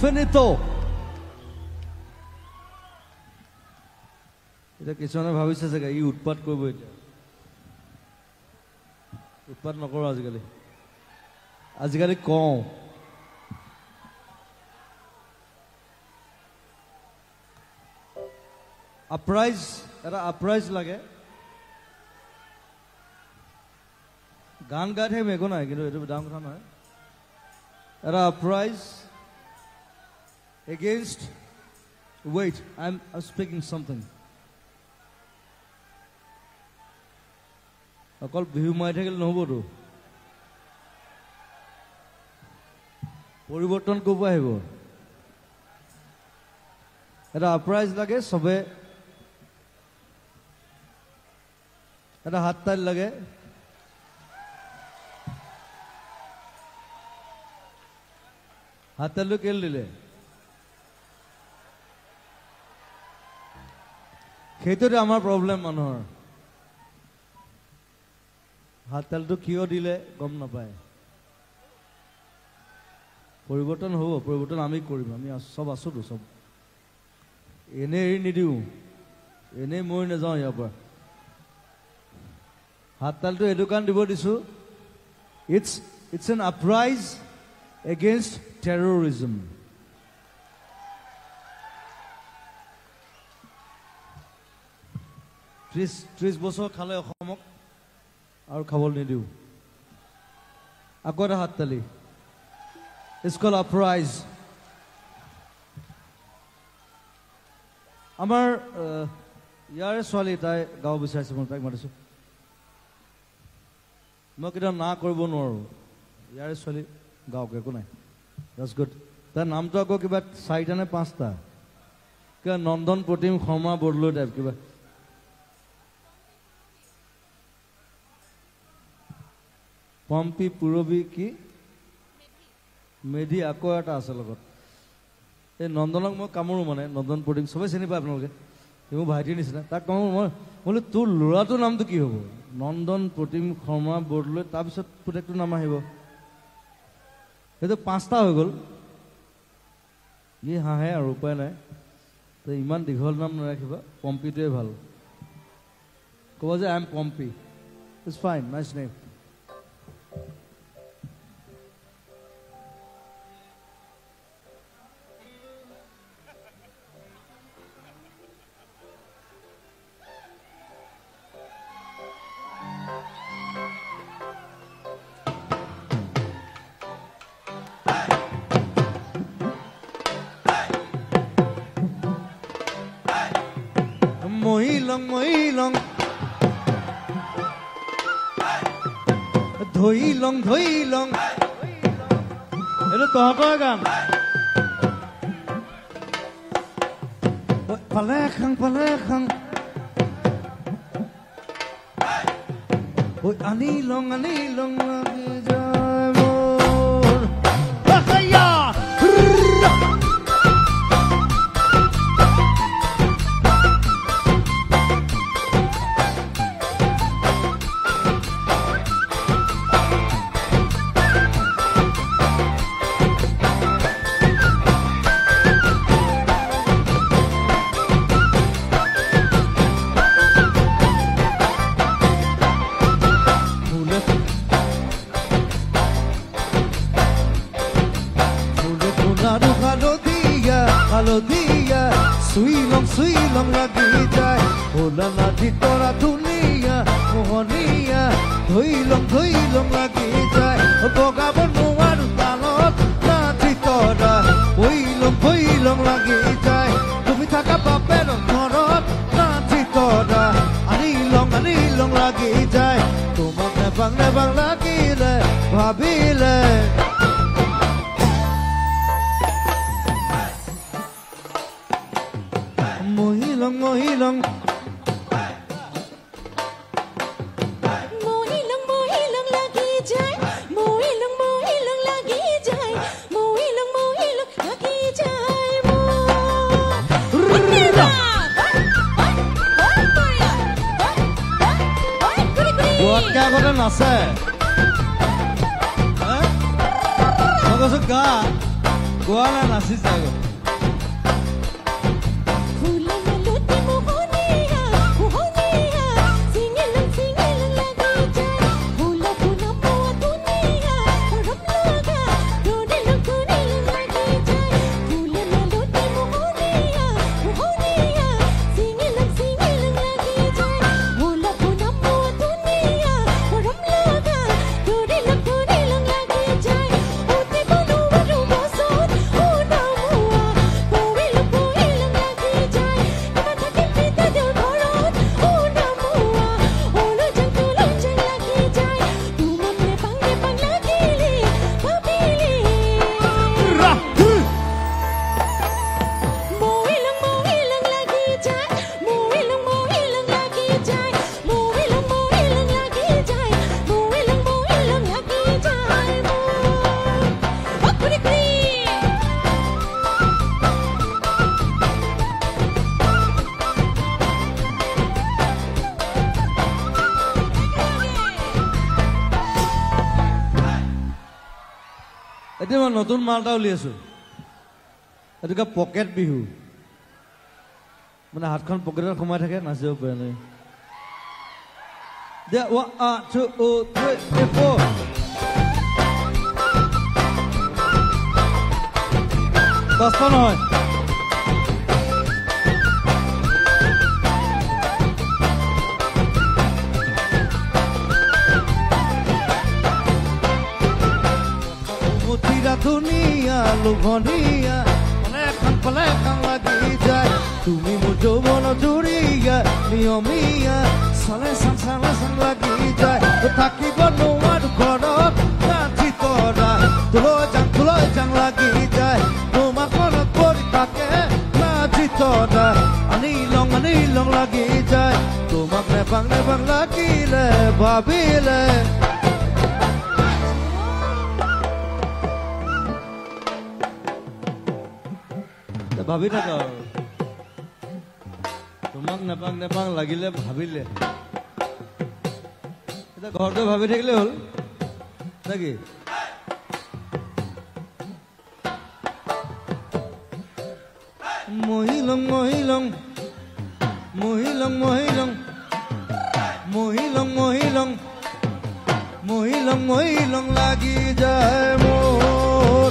finito. এটা কিছুমানে ভাবিছে চাগে ই উৎপাত কৰিব এতিয়া উৎপাত নকৰো আজিকালি কওঁ আপ্ৰাইজ লাগে গান গাই থাকিম একো নাই কিন্তু এইটো ডাঙৰ কথা নহয় এটা আপ্ৰাইজ against wait I'm speaking something অকল বিহু মাৰি থাকিলে নহবতো পৰিৱৰ্তন কৰিব আহিব এটা আপ্ৰাইজ লাগে সবে এটা হাত তালি লাগে হাত তালিটো কেলে দিলে সেইটোতে আমাৰ প্ৰব্লেম মানুহৰ হাত তালিটো কিয় দিলে গম নাপায় পৰিৱৰ্তন হ'ব পৰিৱৰ্তন আমি কৰিম আমি সব আছোতো সব এনে এৰি নিদিওঁ এনে মই নাযাওঁ ইয়াৰ পৰা হাত তালিটো এইটো কাৰণ দিব দিছোঁ it's an uprise against terrorism ত্ৰিশ বছৰ খালে অসমক আৰু খাবলৈ নিদিওঁ আকৌ এটা হাত তালি It's called uprise. আমাৰ ইয়াৰে ছোৱালী তাই গাঁও বিচাৰিছে মই তাইক মাতিছোঁ মই কেতিয়াও না কৰিব নোৱাৰোঁ ইয়াৰে ছোৱালী গাঁৱক একো নাই that's good তাৰ নামটো আকৌ কিবা 4টা নে 5টা কিবা নন্দন প্ৰতিম শৰ্মা বৰদলৈ টাইপ কিবা পম্পী পুৰবী কি মেধি আকৌ এটা আছে লগত এই নন্দনক মই কামোৰো মানে নন্দন প্ৰতিম সবে চিনি পায় আপোনালোকে মোৰ ভাইটিৰ নিচিনা তাক কামোৰো মই বোলো তোৰ ল'ৰাটোৰ নামটো কি হ'ব নন্দন প্ৰতিম শৰ্মা বৰদলৈ তাৰপিছত পুতেকটো নাম আহিব সেইটো 5টা হৈ গ'ল ই হাঁহে আৰু উপায় নাই তো ইমান দীঘল নাম নাৰাখিবা পম্পীটোৱে ভাল ক'ব যে I am Pompi it's fine nice name মহিলং ধইলং এইটো তহঁতৰ গান পালে খাং আনিলং লাগি যায় মোৰ হালধীয়া চুইলং লাগি যায় হোলা নাথি তৰা ধুনীয়া মোহনীয়া ধইলং লাগি যায় বগাব নোৱাৰো তালত নাথি তৰা ভৈলং লাগি যায় তুমি থাকা বাপেৰ ঘৰত নাথি তৰা আনিলং লাগি যায় তোমাক নেবাং লাগিলে ভাবিলে মহিলং লাগি যায় মহিলং লাগি যায় গোৱাতকে আগতে নাচে মই কৈছো গা গোৱা না নাচিছে আগত এতিয়া মই নতুন মাল এটা উলিয়াইছো এইটোকে পকেট বিহু মানে হাতখন পকেটত সোমাই থাকে নাচিব পাৰে নাই দিয়া 1 2 3 4 দহটা নহয় দুনিয়া লোভনীয়া পালে এখন লাগি যায় তুমি মোৰ যৌৱন জুৰিয়া নিয়মীয়া চালে চান লাগি যায় থাকিব নোৱাৰো ঘৰত ৰাতি তৰা তুলৈ যাং লাগি যায় তোমাক মনত পৰি থাকে ৰাতি তৰা আনি লং লাগি যায় তোমাক নেপাং লাগিলে ভাবিলে ভাবি থাকা তোমাক নেপাং লাগিলে ভাবিলে এতিয়া ঘৰতে ভাবি থাকিলে হ'ল নাকি মহিলং লাগি যায় মোৰ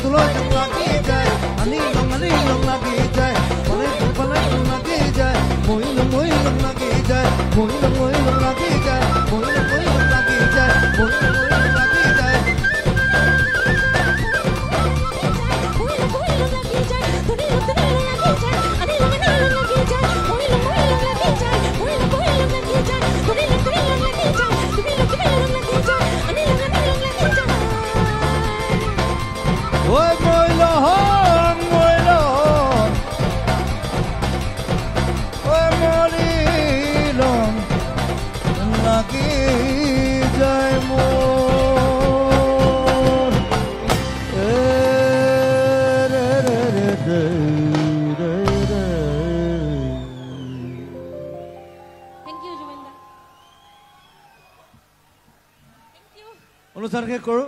Tuloj jang lagi jai, ani long lagi jai, palai long lagi jai, moi long lagi jai, moi long lagi jai, moi long lagi jai, moi long lagi jai. Ôi môi lon, ôi môi đi lon, lagi jai môi. Thank you, Juminda. Thank you. অনুসারকে করো.